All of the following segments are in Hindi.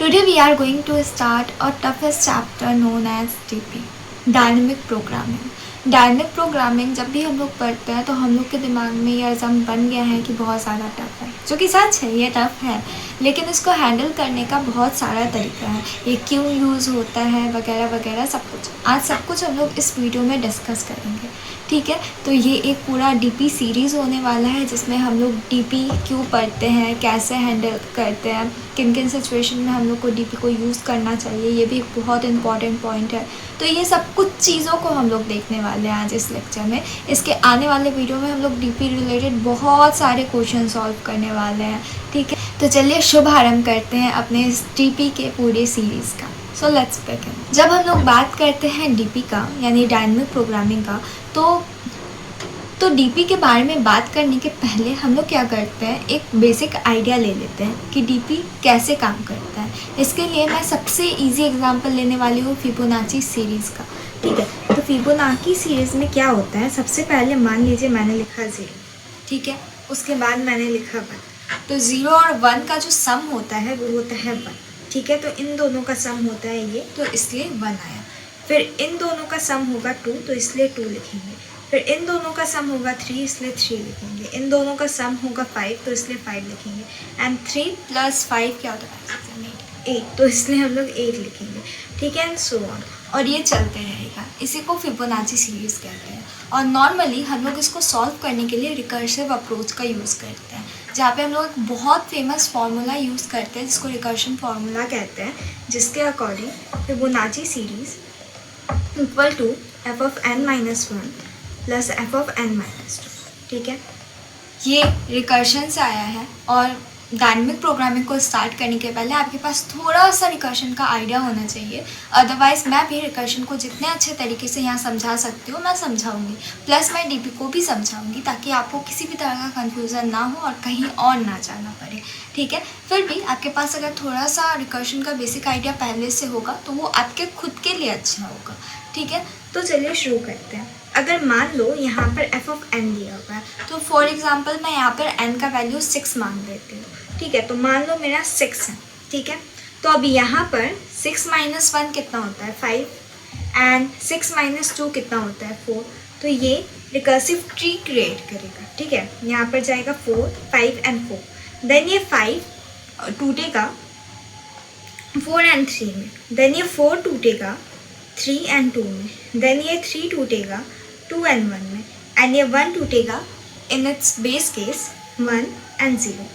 Today we are going to start a toughest chapter known as DP, dynamic programming. Dynamic programming जब भी हम लोग पढ़ते हैं तो हम लोग के दिमाग में ये अज़म बन गया है कि बहुत ज़्यादा टफ है, जो कि सच है, ये टफ है, लेकिन इसको हैंडल करने का बहुत सारा तरीका है, ये क्यों यूज़ होता है वगैरह वगैरह सब कुछ। आज सब कुछ हम लोग इस वीडियो में डिस्कस करेंगे, ठीक है। तो ये एक पूरा डीपी सीरीज़ होने वाला है जिसमें हम लोग डीपी क्यों पढ़ते हैं, कैसे हैंडल करते हैं, किन किन सिचुएशन में हम लोग को डीपी को यूज़ करना चाहिए, ये भी एक बहुत इंपॉर्टेंट पॉइंट है। तो ये सब कुछ चीज़ों को हम लोग देखने वाले हैं आज इस लेक्चर में। इसके आने वाले वीडियो में हम लोग डीपी रिलेटेड बहुत सारे क्वेश्चन सॉल्व करने वाले हैं, ठीक है। तो चलिए शुभ आरंभ करते हैं अपने इस डीपी के पूरे सीरीज़ का। So let's begin. जब हम लोग बात करते हैं डीपी का यानी डायनेमिक प्रोग्रामिंग का, तो डीपी के बारे में बात करने के पहले हम लोग क्या करते हैं, एक बेसिक आइडिया ले लेते हैं कि डीपी कैसे काम करता है। इसके लिए मैं सबसे इजी एग्जांपल लेने वाली हूँ फिबोनाची सीरीज़ का, ठीक है। तो फिबोनाची सीरीज़ में क्या होता है, सबसे पहले मान लीजिए मैंने लिखा 0, ठीक है, उसके बाद मैंने लिखा 1। तो 0 और 1 का जो सम होता है वो होता है 1, ठीक है। तो इन दोनों का सम होता है ये, तो इसलिए 1 आया। फिर इन दोनों का सम होगा 2, तो इसलिए 2 लिखेंगे। फिर इन दोनों का सम होगा 3, इसलिए 3 लिखेंगे। इन दोनों का सम होगा 5, तो इसलिए 5 लिखेंगे। एंड 3 + 5 क्या होता है, 8, तो इसलिए हम लोग 8 लिखेंगे, ठीक है। एंड सो ऑन, और ये चलते रहेगा। इसी को फिबोनाची सीरीज़ कहते हैं। और नॉर्मली हम लोग इसको सॉल्व करने के लिए रिकर्सिव अप्रोच का यूज़ करते हैं, जहाँ पे हम लोग एक बहुत फेमस फार्मूला यूज़ करते हैं जिसको रिकर्शन फार्मूला कहते हैं, जिसके according Fibonacci series equal to f(n-1) + f(n-2), ठीक है। ये रिकर्शन से आया है। और डायनेमिक प्रोग्रामिंग को स्टार्ट करने के पहले आपके पास थोड़ा सा रिकर्शन का आइडिया होना चाहिए, अदरवाइज़ मैं भी रिकर्शन को जितने अच्छे तरीके से यहाँ समझा सकती हूँ मैं समझाऊंगी, प्लस मैं डीपी को भी समझाऊंगी ताकि आपको किसी भी तरह का कन्फ्यूज़न ना हो और कहीं और ना जाना पड़े, ठीक है। फिर भी आपके पास अगर थोड़ा सा रिकर्शन का बेसिक आइडिया पहले से होगा तो वो आपके खुद के लिए अच्छा होगा, ठीक है। तो चलिए शुरू करते हैं। अगर मान लो यहाँ पर f(n) दिया हुआ है, तो फॉर एग्जांपल मैं यहाँ पर n का वैल्यू 6 मान लेती हूँ, ठीक है। तो मान लो मेरा 6 है, ठीक है। तो अब यहाँ पर 6 - 1 कितना होता है, 5, एंड 6 - 2 कितना होता है, 4। तो ये रिकर्सिव ट्री क्रिएट करेगा, ठीक है। यहाँ पर जाएगा 4, 5 एंड 4। देन ये 5 टूटेगा 4 एंड 3 में। देन ये 4 टूटेगा 3 एंड 2 में। देन ये 3 टूटेगा 2 एंड 1 में। एंड ये 1 टूटेगा in its base case 1 and 0,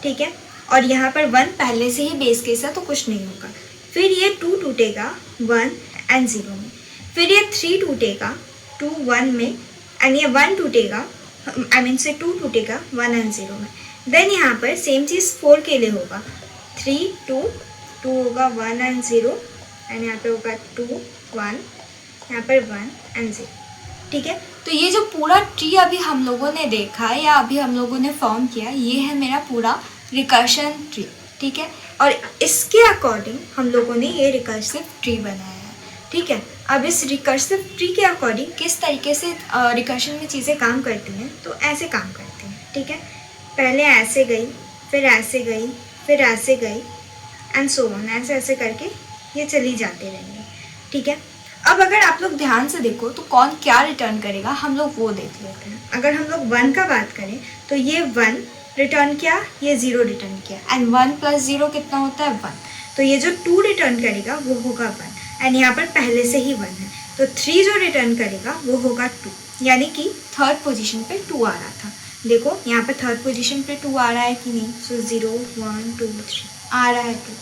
ठीक है। और यहाँ पर 1 पहले से ही बेस केस है तो कुछ नहीं होगा। फिर ये 2 टूटेगा 1 एंड 0 में। फिर ये 3 टूटेगा 2 1 में। एंड ये 1 टूटेगा 2 टूटेगा 1 एंड 0 में। देन यहाँ पर सेम चीज़ 4 के लिए होगा, 3 2 2 होगा 1 एंड 0, एंड यहाँ पे होगा 2 1, यहाँ पर 1 एंड 0, ठीक है। तो ये जो पूरा ट्री अभी हम लोगों ने देखा है या अभी हम लोगों ने फॉर्म किया, ये है मेरा पूरा रिकर्शन ट्री, ठीक है। और इसके अकॉर्डिंग हम लोगों ने ये रिकर्सिव ट्री बनाया है, ठीक है। अब इस रिकर्सिव ट्री के अकॉर्डिंग किस तरीके से रिकर्शन में चीज़ें काम करती हैं, तो ऐसे काम करती हैं, ठीक है। पहले ऐसे गई, फिर ऐसे गई, फिर ऐसे गई, एंड सो ऑन, ऐसे ऐसे करके ये चली जाते रहेंगे, ठीक है। अब अगर आप लोग ध्यान से देखो तो कौन क्या रिटर्न करेगा, हम लोग वो देख लेते हैं। अगर हम लोग 1 का बात करें तो ये 1 रिटर्न किया, ये 0 रिटर्न किया, एंड 1 + 0 कितना होता है, 1। तो ये जो 2 रिटर्न करेगा वो होगा 1, एंड यहाँ पर पहले से ही 1 है। तो 3 जो रिटर्न करेगा वो होगा 2, यानी कि थर्ड पोजिशन पर 2 आ रहा था। देखो यहाँ पर थर्ड पोजिशन पर 2 आ रहा है कि नहीं, सो 0 1 2 3 आ रहा है 2,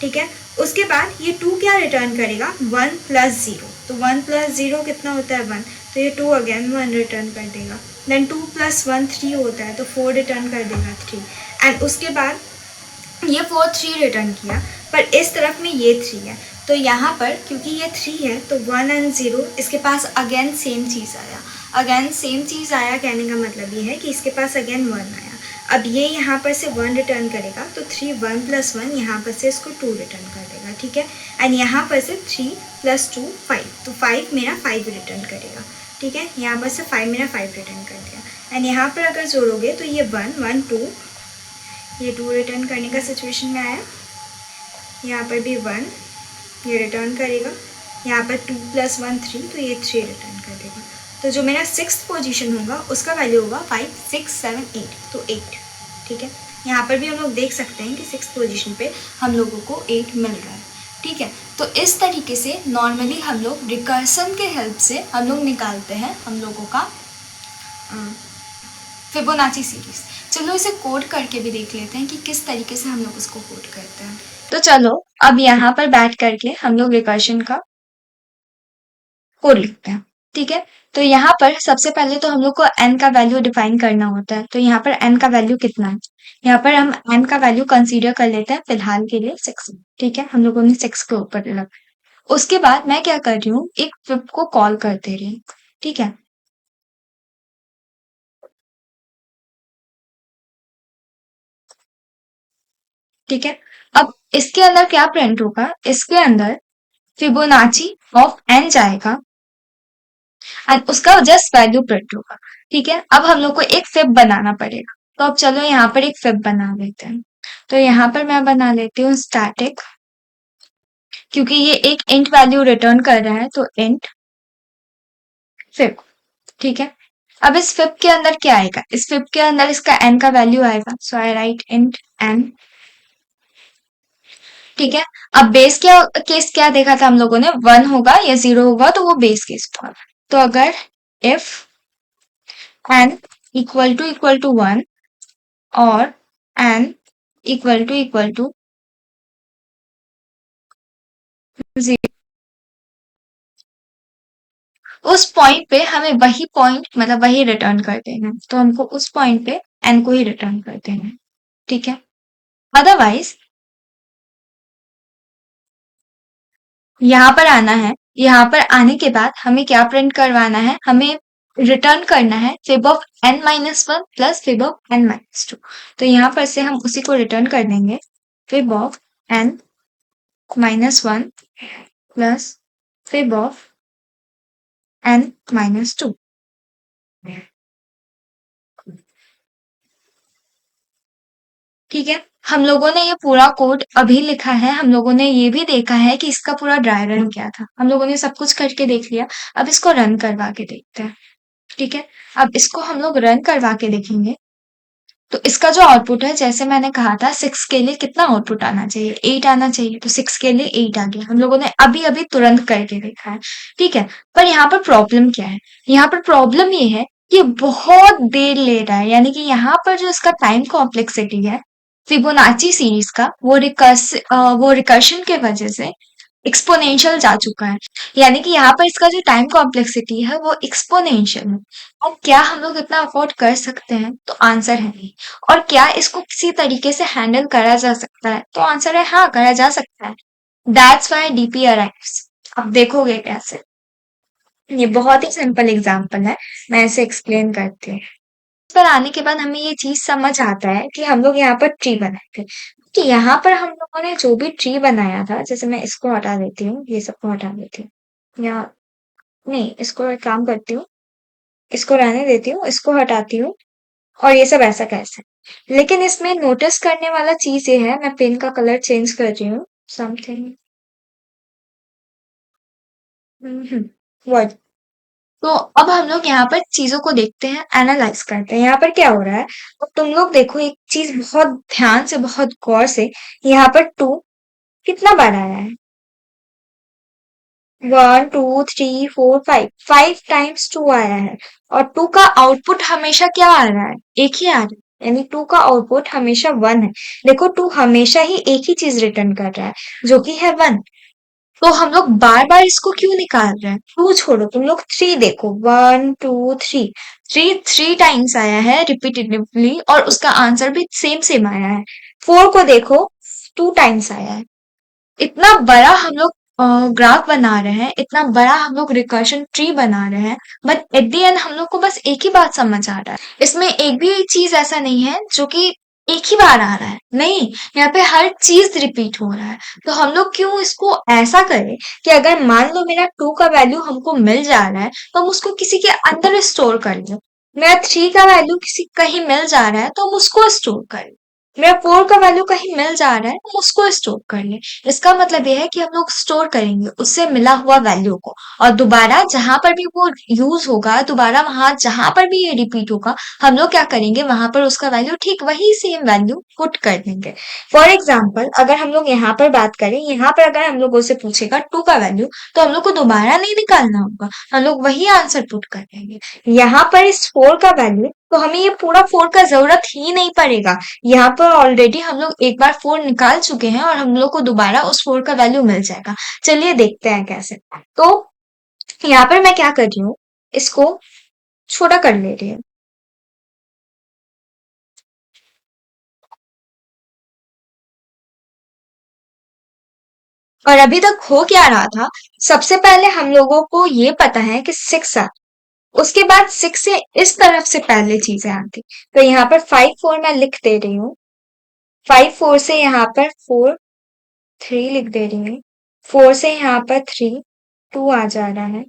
ठीक है। उसके बाद ये 2 क्या रिटर्न करेगा, 1 + 0। तो 1 + 0 कितना होता है, 1। तो ये 2 अगेन 1 रिटर्न कर देगा। देन 2 + 1 3 होता है, तो 4 रिटर्न कर देगा 3। एंड उसके बाद ये 4 3 रिटर्न किया, पर इस तरफ में ये 3 है, तो यहाँ पर क्योंकि ये 3 है तो 1 एंड 0 इसके पास अगेन सेम चीज़ आया। अगेन सेम चीज़ आया कहने का मतलब ये है कि इसके पास अगेन 1 आया। अब ये यहाँ पर से 1 रिटर्न करेगा, तो 3 1 + 1 यहाँ पर से इसको 2 रिटर्न कर देगा, ठीक है। एंड यहाँ पर से 3 + 2 5, तो 5 मेरा 5 रिटर्न करेगा, ठीक है। यहाँ पर से 5 मेरा 5 रिटर्न कर दिया। एंड यहाँ पर अगर जोड़ोगे तो ये 1 1 2, ये 2 रिटर्न करने का सिचुएशन में आया। यहाँ पर भी 1 ये रिटर्न करेगा, यहाँ पर 2 + 1 3 तो ये 3 रिटर्न कर देगा। तो जो मेरा 6th पोजीशन होगा उसका वैल्यू होगा 5 6 7 8 तो 8। ठीक है, यहाँ पर भी हम लोग देख सकते हैं कि 6th पोजीशन पे हम लोगों को 8 मिल रहा है। ठीक है, तो इस तरीके से नॉर्मली हम लोग रिकर्सन के हेल्प से हम लोग निकालते हैं हम लोगों का फिबोनाची सीरीज। चलो इसे कोड करके भी देख लेते हैं कि किस तरीके से हम लोग उसको कोड करते हैं। तो चलो अब यहाँ पर बैठ करके हम लोग रिकर्शन का कोड लिखते हैं। ठीक है, तो यहाँ पर सबसे पहले तो हम लोग को n का वैल्यू डिफाइन करना होता है। तो यहाँ पर n का वैल्यू कितना है, यहाँ पर हम n का वैल्यू कंसीडर कर लेते हैं फिलहाल के लिए 6। ठीक है, हम लोगों ने 6 के ऊपर लगा। उसके बाद मैं क्या कर रही हूँ, एक फिब को कॉल कर दे रही हूँ। ठीक है, ठीक है, अब इसके अंदर क्या प्रिंट होगा, इसके अंदर फिबोनाची ऑफ n जाएगा एंड उसका जस्ट वैल्यू प्रिंट होगा। ठीक है, अब हम लोग को एक फिब बनाना पड़ेगा। तो अब चलो यहाँ पर एक फिब बना लेते हैं। तो यहाँ पर मैं बना लेती हूँ स्टैटिक, क्योंकि ये एक इंट वैल्यू रिटर्न कर रहा है तो इंट फिब। ठीक है, अब इस फिब के अंदर क्या आएगा, इस फिब के अंदर इसका n का वैल्यू आएगा। सो आई राइट इंट n। ठीक है, अब बेस क्या केस क्या देखा था हम लोगों ने, 1 होगा या 0 होगा तो वो बेस केस था। तो अगर इफ n इक्वल टू 1 और n इक्वल टू 0, उस पॉइंट पे हमें वही पॉइंट मतलब वही रिटर्न कर देना है। तो हमको उस पॉइंट पे n को ही रिटर्न कर देना है। ठीक है, अदरवाइज यहाँ पर आना है, यहाँ पर आने के बाद हमें क्या प्रिंट करवाना है, हमें रिटर्न करना है fib of n-1 plus fib of n-2। तो यहाँ पर से हम उसी को रिटर्न कर देंगे, fib of n-1 plus fib of n-2। ठीक है, हम लोगों ने ये पूरा कोड अभी लिखा है, हम लोगों ने ये भी देखा है कि इसका पूरा ड्राई रन क्या था, हम लोगों ने सब कुछ करके देख लिया। अब इसको रन करवा के देखते हैं। ठीक है, अब इसको हम लोग रन करवा के देखेंगे तो इसका जो आउटपुट है, जैसे मैंने कहा था 6 के लिए कितना आउटपुट आना चाहिए, 8 आना चाहिए। तो 6 के लिए 8 आ गया, हम लोगों ने अभी अभी तुरंत करके देखा है। ठीक है, पर यहाँ पर प्रॉब्लम क्या है, यहाँ पर प्रॉब्लम ये है कि बहुत देर ले रहा है, यानी कि यहाँ पर जो इसका टाइम कॉम्प्लेक्सिटी है फिबोनाची सीरीज का, वो रिकर्शन के वजह से एक्सपोनेंशियल जा चुका है। यानी कि यहाँ पर इसका जो टाइम कॉम्प्लेक्सिटी है वो एक्सपोनेंशियल है। और क्या हम लोग इतना अफोर्ड कर सकते हैं, तो आंसर है नहीं। और क्या इसको किसी तरीके से हैंडल करा जा सकता है, तो आंसर है हाँ, करा जा सकता है। That's why DP arrives. अब देखोगे कैसे, ये बहुत ही सिंपल एग्जांपल है, मैं इसे एक्सप्लेन करती हूँ। इस पर आने के बाद हमें ये चीज समझ आता है कि हम लोग यहाँ पर ट्री बनाए थे। कि यहाँ पर हम लोगों ने जो भी ट्री बनाया था, जैसे मैं इसको हटा देती हूँ, ये सबको हटा देती हूँ, या नहीं, इसको एक काम करती हूँ, इसको रहने देती हूँ, इसको हटाती हूँ, और ये सब ऐसा कैसे। लेकिन इसमें नोटिस करने वाला चीज ये है, मैं पेन का कलर चेंज कर रही हूँ, समथिंग वर्ड। तो अब हम लोग यहाँ पर चीजों को देखते हैं, एनालाइज करते हैं, यहाँ पर क्या हो रहा है। अब तुम लोग देखो एक चीज बहुत ध्यान से, बहुत गौर से, यहाँ पर 2 कितना बार आया है, 1 2 3 4 5, 5 टाइम्स 2 आया है। और 2 का आउटपुट हमेशा क्या आ रहा है, एक ही आ रहा है, यानी 2 का आउटपुट हमेशा 1 है। देखो 2 हमेशा ही एक ही चीज रिटर्न कर रहा है, जो कि है 1। तो हम लोग बार बार इसको क्यों निकाल रहे हैं, 2 छोड़ो, तुम लोग 3 देखो, 1 2 3, 3 टाइम्स आया है रिपीटेटिवली, और उसका आंसर भी सेम सेम आया है। 4 को देखो, 2 टाइम्स आया है। इतना बड़ा हम लोग ग्राफ बना रहे हैं, इतना बड़ा हम लोग रिकर्शन ट्री बना रहे हैं, बट एट द एंड हम लोग को बस एक ही बात समझ आ रहा है। इसमें एक भी चीज ऐसा नहीं है जो कि एक ही बार आ रहा है, नहीं, यहाँ पे हर चीज रिपीट हो रहा है। तो हम लोग क्यों इसको ऐसा करें कि अगर मान लो मेरा 2 का वैल्यू हमको मिल जा रहा है, तो हम उसको किसी के अंदर स्टोर कर लें। मेरा 3 का वैल्यू किसी कहीं मिल जा रहा है, तो हम उसको स्टोर करें। मेरा 4 का वैल्यू कहीं मिल जा रहा है, हम उसको स्टोर कर लें। इसका मतलब ये है कि हम लोग स्टोर करेंगे उससे मिला हुआ वैल्यू को, और दोबारा जहां पर भी वो यूज होगा, दोबारा वहां जहां पर भी ये रिपीट होगा, हम लोग क्या करेंगे, वहां पर उसका वैल्यू ठीक वही सेम वैल्यू पुट कर देंगे। फॉर एग्जाम्पल, अगर हम लोग यहाँ पर बात करें, यहाँ पर अगर हम लोगों से पूछेगा 2 का वैल्यू, तो हम लोग को दोबारा नहीं निकालना होगा, हम लोग वही आंसर पुट कर देंगे। यहाँ पर इस 4 का वैल्यू, तो हमें ये पूरा 4 का जरूरत ही नहीं पड़ेगा। यहाँ पर ऑलरेडी हम लोग एक बार 4 निकाल चुके हैं और हम लोग को दोबारा उस 4 का वैल्यू मिल जाएगा। चलिए देखते हैं कैसे। तो यहाँ पर मैं क्या कर रही हूँ, इसको छोटा कर ले रही हूँ। और अभी तक हो क्या रहा था, सबसे पहले हम लोगों को ये पता है कि 6 आ, उसके बाद 6 से इस तरफ से पहले चीजें आती। तो यहाँ पर 5 4 मैं लिख दे रही हूँ। 5 4 से यहाँ पर 4 3 लिख दे रही हूँ। 4 से यहाँ पर 3 2 आ जा रहा है।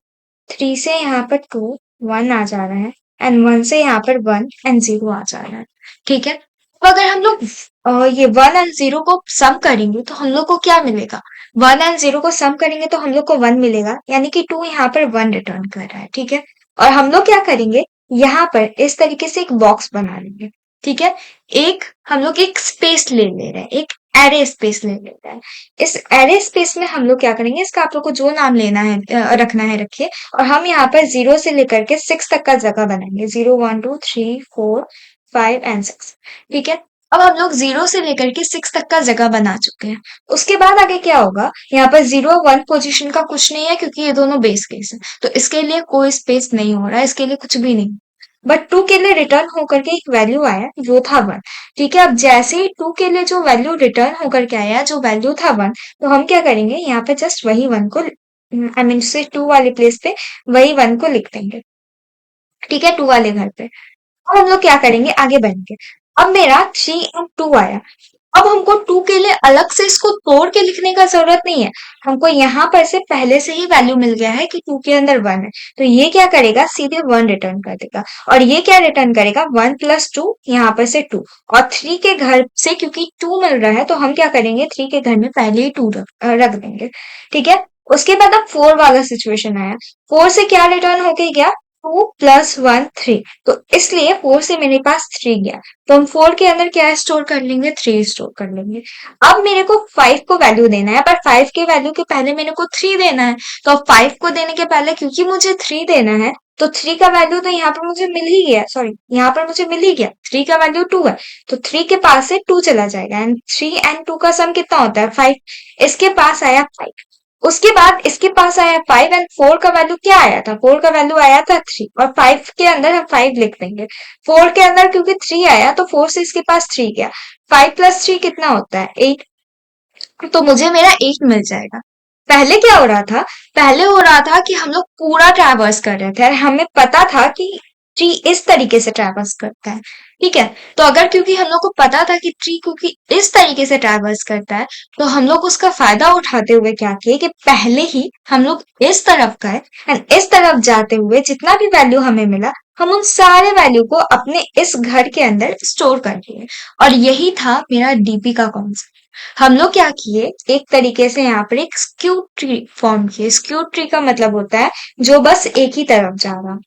3 से यहाँ पर 2 1 आ जा रहा है। एंड 1 से यहाँ पर 1 एंड 0 आ जा रहा है। ठीक है। तो अगर हम लोग ये 1 एंड 0 को सम करेंगे तो हम लोग को क्या मिलेगा, 1 एंड 0 को सम करेंगे तो हम लोग को 1 मिलेगा, यानी कि 2 यहाँ पर 1 रिटर्न कर रहा है। ठीक है। और हम लोग क्या करेंगे, यहाँ पर इस तरीके से एक बॉक्स बना लेंगे। ठीक है। एक हम लोग एक स्पेस ले रहे हैं, एक एरे स्पेस ले लेते हैं। इस एरे स्पेस में हम लोग क्या करेंगे, इसका आप लोग को जो नाम लेना है रखना है रखिए। और हम यहाँ पर 0 से लेकर के 6 तक का जगह बनाएंगे, 0 1 2 3 4 5 एंड 6। ठीक है। अब हम लोग 0 से लेकर के 6 तक का जगह बना चुके हैं। उसके बाद आगे क्या होगा, यहाँ पर 0 1 पोजीशन का कुछ नहीं है, क्योंकि ये दोनों बेस केस है, तो इसके लिए कोई स्पेस नहीं हो रहा है, इसके लिए कुछ भी नहीं। बट 2 के लिए रिटर्न होकर के एक वैल्यू आया, जो था 1। ठीक है। अब जैसे ही 2 के लिए जो वैल्यू रिटर्न होकर के आया, जो वैल्यू था 1, तो हम क्या करेंगे, यहाँ पे जस्ट वही 1 को, आई मीन से 2 वाले प्लेस पे वही 1 को लिख देंगे। ठीक है, 2 वाले घर पे। अब हम लोग क्या करेंगे, आगे बढ़ेंगे। अब मेरा 3 एंड 2 आया। अब हमको 2 के लिए अलग से इसको तोड़ के लिखने का जरूरत नहीं है। हमको यहाँ पर से पहले से ही वैल्यू मिल गया है कि 2 के अंदर 1 है। तो ये क्या करेगा, सीधे 1 रिटर्न कर देगा। और ये क्या रिटर्न करेगा, 1 प्लस 2, यहाँ पर से 2। और 3 के घर से क्योंकि 2 मिल रहा है, तो हम क्या करेंगे, 3 के घर में पहले ही 2 रख देंगे। ठीक है। उसके बाद अब 4 वाला सिचुएशन आया। 4 से क्या रिटर्न होके गया, 2 प्लस 1 3। तो इसलिए 4 से मेरे पास 3 गया। तो हम 4 के अंदर क्या स्टोर कर लेंगे, 3 स्टोर कर लेंगे। अब मेरे को 5 को वैल्यू देना है, पर 5 के वैल्यू के पहले मेरे को 3 देना है। तो अब 5 को देने के पहले क्योंकि मुझे 3 देना है, तो 3 का वैल्यू तो यहाँ पर मुझे मिल ही गया, सॉरी यहाँ पर मुझे मिल ही गया, 3 का वैल्यू 2 है। तो 3 के पास से 2 चला जाएगा, एंड 3 एंड 2 का सम कितना होता है, 5। इसके पास आया 5। उसके बाद इसके पास आया 5 एंड 4 का वैल्यू क्या आया था, 4 का वैल्यू आया था 3, और 5 के अंदर हम 5 लिख देंगे। 4 के अंदर क्योंकि 3 आया, तो 4 से इसके पास 3 गया। 5 प्लस 3 कितना होता है, 8। तो मुझे मेरा 8 मिल जाएगा। पहले क्या हो रहा था, पहले हो रहा था कि हम लोग पूरा ट्रैवर्स कर रहे थे, हमें पता था कि ट्री इस तरीके से ट्रैवर्स करता है। ठीक है। तो अगर क्योंकि हम लोग को पता था कि ट्री क्योंकि इस तरीके से ट्रैवर्स करता है, तो हम लोग उसका फायदा उठाते हुए क्या किए कि पहले ही हम लोग इस तरफ गए, एंड इस तरफ जाते हुए जितना भी वैल्यू हमें मिला, हम उन सारे वैल्यू को अपने इस घर के अंदर स्टोर कर लिए। और यही था मेरा डीपी का कॉन्सेप्ट। हम लोग क्या किए, एक तरीके से यहाँ पर एक स्क्यू ट्री फॉर्म किए। स्क्यू ट्री का मतलब होता है जो बस एक ही तरफ जा रहा।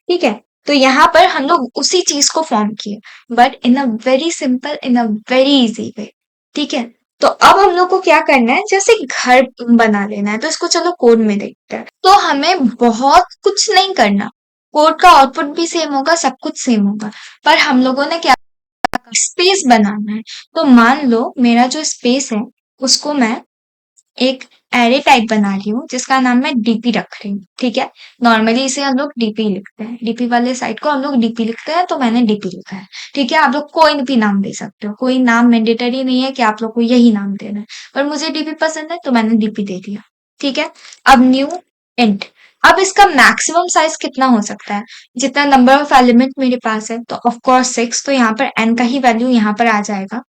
ठीक है। तो यहाँ पर हम लोग उसी चीज को फॉर्म किए, but in a very simple, in a very easy way. ठीक है। तो अब हम लोग को क्या करना है, जैसे घर बना लेना है, तो इसको चलो कोड में देखते हैं। तो हमें बहुत कुछ नहीं करना, कोड का आउटपुट भी सेम होगा, सब कुछ सेम होगा। पर हम लोगों ने क्या, स्पेस बनाना है। तो मान लो मेरा जो स्पेस है, उसको मैं एक एरे टाइप बना रही हूँ, जिसका नाम मैं डीपी रख रही हूँ। ठीक है। नॉर्मली इसे हम लोग डीपी लिखते हैं, डीपी वाले साइट को हम लोग डीपी लिखते हैं, तो मैंने डीपी लिखा है। ठीक है। आप लोग कोई भी नाम दे सकते हो, कोई नाम मैंडेटरी नहीं है कि आप लोग को यही नाम देना है, पर मुझे डीपी पसंद है तो मैंने डीपी दे दिया। ठीक है। अब न्यू इंट। अब इसका मैक्सिमम साइज कितना हो सकता है, जितना नंबर ऑफ एलिमेंट मेरे पास है, तो ऑफ कोर्स 6, तो यहाँ पर n का ही वैल्यू यहाँ पर आ जाएगा।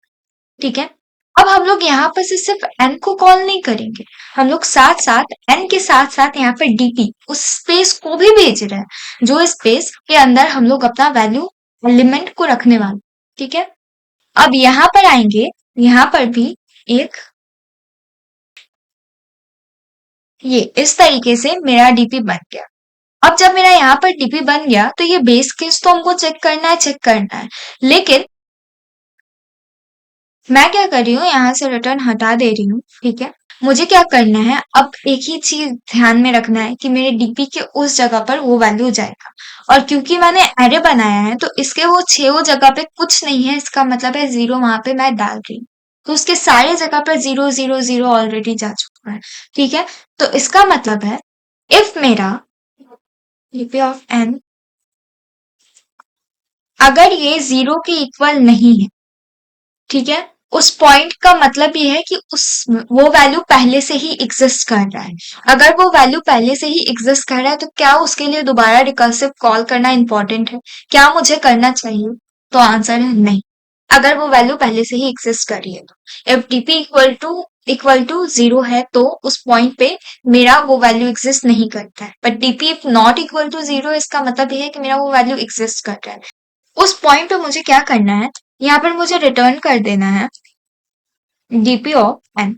ठीक है। अब हम लोग यहाँ पर से सिर्फ n को कॉल नहीं करेंगे, हम लोग साथ साथ n के साथ साथ यहाँ पर डीपी उस स्पेस को भी भेज रहे हैं, जो स्पेस के अंदर हम लोग अपना वैल्यू एलिमेंट को रखने वाले। ठीक है। अब यहाँ पर आएंगे, यहाँ पर भी एक ये इस तरीके से मेरा डीपी बन गया। अब जब मेरा यहाँ पर डीपी बन गया तो ये बेस केस तो हमको चेक करना है, लेकिन मैं क्या कर रही हूँ, यहाँ से रिटर्न हटा दे रही हूँ, ठीक है। मुझे क्या करना है, अब एक ही चीज ध्यान में रखना है कि मेरे डीपी के उस जगह पर वो वैल्यू जाएगा, और क्योंकि मैंने एरे बनाया है तो इसके वो 6 जगह पे कुछ नहीं है, इसका मतलब है 0 वहां पे मैं डाल रही हूँ, तो उसके सारे जगह पर 0 0 0 ऑलरेडी जा चुका है, ठीक है। तो इसका मतलब है इफ मेरा डीपी ऑफ एन अगर ये 0 के इक्वल नहीं है, ठीक है, उस पॉइंट का मतलब ये है कि उस वो वैल्यू पहले से ही एग्जिस्ट कर रहा है। अगर वो वैल्यू पहले से ही एग्जिस्ट कर रहा है तो क्या उसके लिए दोबारा रिकर्सिव कॉल करना इंपॉर्टेंट है, क्या मुझे करना चाहिए? तो आंसर है नहीं। अगर वो वैल्यू पहले से ही एग्जिस्ट कर रही है तो इफ डीपी इक्वल टू 0 है तो उस पॉइंट पे मेरा वो वैल्यू एग्जिस्ट नहीं करता है, but DP if not equal to 0 इसका मतलब ये है कि मेरा वो वैल्यू एग्जिस्ट कर रहा है। उस पॉइंट पे मुझे क्या करना है, यहाँ पर मुझे रिटर्न कर देना है डीपी ऑफ एन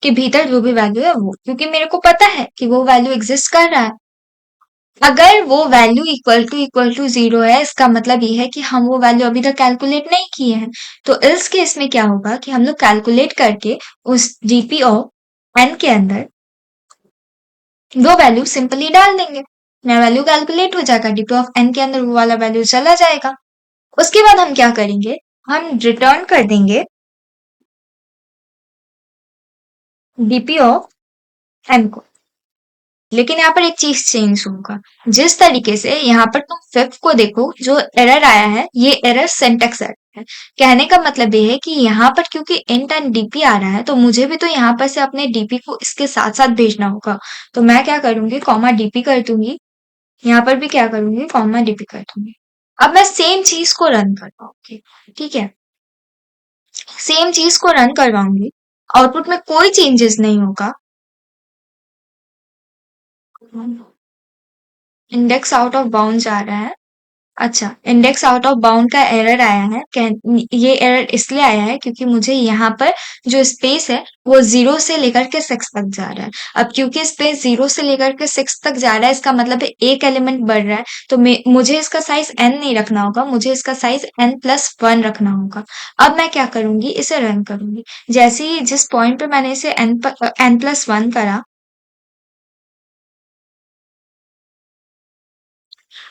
के भीतर जो भी वैल्यू है वो, क्योंकि मेरे को पता है कि वो वैल्यू एग्जिस्ट कर रहा है। अगर वो वैल्यू इक्वल टू 0 है इसका मतलब ये है कि हम वो वैल्यू अभी तक कैलकुलेट नहीं किए हैं। तो इस केस में क्या होगा कि हम लोग कैलकुलेट करके उस डीपी ऑफ एन के अंदर वो वैल्यू सिंपली डाल देंगे, मेरा वैल्यू कैलकुलेट हो जाएगा, डीपी ऑफ एन के अंदर वो वाला वैल्यू चला जाएगा। उसके बाद हम क्या करेंगे, हम रिटर्न कर देंगे डीपी ऑफ एन को। लेकिन यहाँ पर एक चीज चेंज होगा, जिस तरीके से यहाँ पर तुम फिफ्थ को देखो, जो एरर आया है ये एरर सिंटैक्स एरर है। कहने का मतलब ये है कि यहाँ पर क्योंकि इंट एंड डीपी आ रहा है तो मुझे भी तो यहाँ पर से अपने डीपी को इसके साथ साथ भेजना होगा। तो मैं क्या करूंगी, कॉमा डीपी कर दूंगी, यहाँ पर भी क्या करूंगी, कॉमा डीपी कर दूंगी। अब मैं सेम चीज को रन करवाऊंगी, ठीक है, सेम चीज को रन करवाऊंगी, आउटपुट में कोई चेंजेस नहीं होगा। इंडेक्स आउट ऑफ बाउंड जा रहा है। अच्छा, इंडेक्स आउट ऑफ बाउंड का एरर आया है, ये एरर इसलिए आया है क्योंकि मुझे यहाँ पर जो स्पेस है वो 0 से लेकर के 6 तक जा रहा है। अब क्योंकि स्पेस 0 से लेकर के 6 तक जा रहा है इसका मतलब है एक एलिमेंट बढ़ रहा है, तो मुझे इसका साइज n नहीं रखना होगा, मुझे इसका साइज n+1 रखना होगा। अब मैं क्या करूंगी, इसे रन करूंगी। जैसे ही जिस पॉइंट पे मैंने इसे n+1 करा,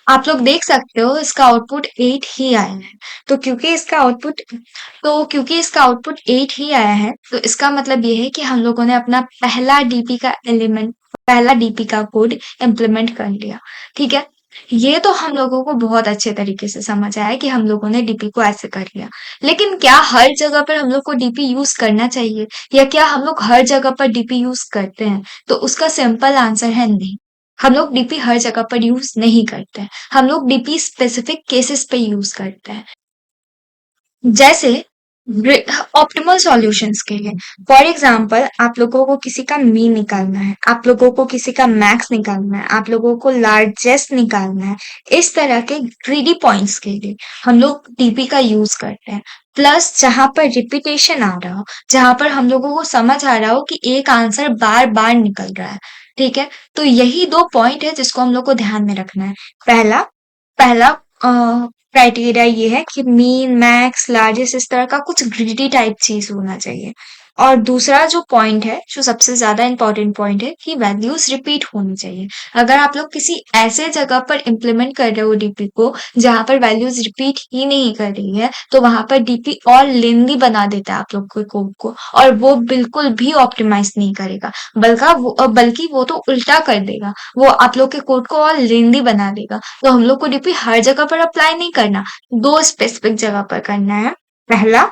आप लोग देख सकते हो इसका आउटपुट 8 ही आया है। तो क्योंकि इसका आउटपुट 8 ही आया है तो इसका मतलब ये है कि हम लोगों ने अपना पहला डीपी का कोड इम्प्लीमेंट कर लिया, ठीक है। ये तो हम लोगों को बहुत अच्छे तरीके से समझ आया कि हम लोगों ने डीपी को ऐसे कर लिया। लेकिन क्या हर जगह पर हम लोग को डीपी यूज करना चाहिए, या क्या हम लोग हर जगह पर डीपी यूज करते हैं? तो उसका सिंपल आंसर है नहीं। हम लोग डीपी हर जगह पर यूज नहीं करते हैं, हम लोग डीपी स्पेसिफिक केसेस पे यूज करते हैं। जैसे ऑप्टिमल सॉल्यूशंस के लिए, फॉर एग्जांपल आप लोगों को किसी का मीन निकालना है, आप लोगों को किसी का मैक्स निकालना है, आप लोगों को लार्जेस्ट निकालना है, इस तरह के ग्रीडी पॉइंट्स के लिए हम लोग डीपी का यूज करते हैं। प्लस जहां पर रिपीटेशन आ रहा हो, जहां पर हम लोगों को समझ आ रहा हो कि एक आंसर बार बार निकल रहा है, ठीक है। तो यही दो पॉइंट है जिसको हम लोग को ध्यान में रखना है। पहला पहला क्राइटेरिया ये है कि मीन मैक्स लार्जेस्ट इस तरह का कुछ ग्रिडी टाइप चीज होना चाहिए। और दूसरा जो पॉइंट है, जो सबसे ज्यादा इंपॉर्टेंट पॉइंट है, कि वैल्यूज रिपीट होनी चाहिए। अगर आप लोग किसी ऐसे जगह पर इम्प्लीमेंट कर रहे हो डीपी को जहां पर वैल्यूज रिपीट ही नहीं कर रही है, तो वहां पर डीपी और लेंदी बना देता है आप लोग के कोड को, और वो बिल्कुल भी ऑप्टिमाइज नहीं करेगा, बल्कि वो तो उल्टा कर देगा, वो आप लोग के कोड को और लेंदी बना देगा। तो हम लोग को डीपी हर जगह पर अप्लाई नहीं करना, दो स्पेसिफिक जगह पर करना है। पहला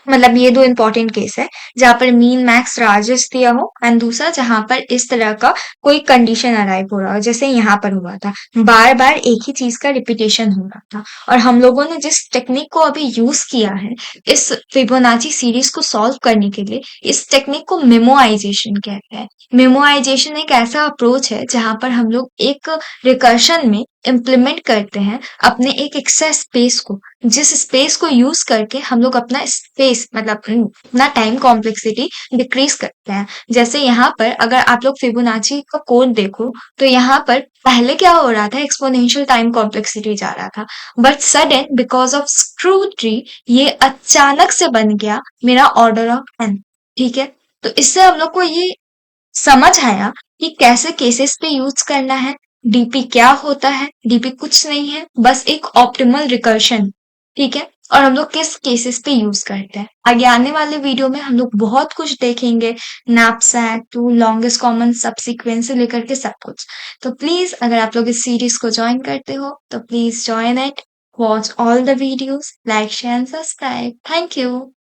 मतलब ये दो इंपॉर्टेंट केस है जहां पर मीन मैक्स लार्जेस्ट दिया हो, एंड दूसरा जहां पर इस तरह का कोई कंडीशन अराइव हो रहा हो, जैसे यहाँ पर हुआ था, बार बार एक ही चीज का रिपीटेशन हो रहा था। और हम लोगों ने जिस टेक्निक को अभी यूज किया है इस फिबोनाची सीरीज को सॉल्व करने के लिए, इस टेक्निक को मेमोआइजेशन कहते हैं। मेमोआइजेशन एक ऐसा अप्रोच है जहां पर हम लोग एक रिकर्शन में इम्प्लीमेंट करते हैं अपने एक एक्सेस स्पेस को, जिस स्पेस को यूज करके हम लोग अपना स्पेस मतलब अपना टाइम कॉम्प्लेक्सिटी डिक्रीज करते हैं। जैसे यहाँ पर अगर आप लोग फिबोनाची का कोड देखो तो यहाँ पर पहले क्या हो रहा था, एक्सपोनेंशियल टाइम कॉम्प्लेक्सिटी जा रहा था, but sudden because of screw tree ये अचानक से बन गया मेरा ऑर्डर ऑफ एन। ठीक है, तो इससे हम लोग को ये समझ आया कि कैसे केसेस पे यूज करना है। डीपी क्या होता है? डीपी कुछ नहीं है, बस एक ऑप्टिमल रिकर्शन। ठीक है, और हम लोग किस केसेस पे यूज करते हैं। आगे आने वाले वीडियो में हम लोग बहुत कुछ देखेंगे, knapsack to longest common subsequence से लेकर के सब कुछ। तो प्लीज अगर आप लोग इस सीरीज को ज्वाइन करते हो तो please join it, watch all the videos, like share and subscribe. Thank you.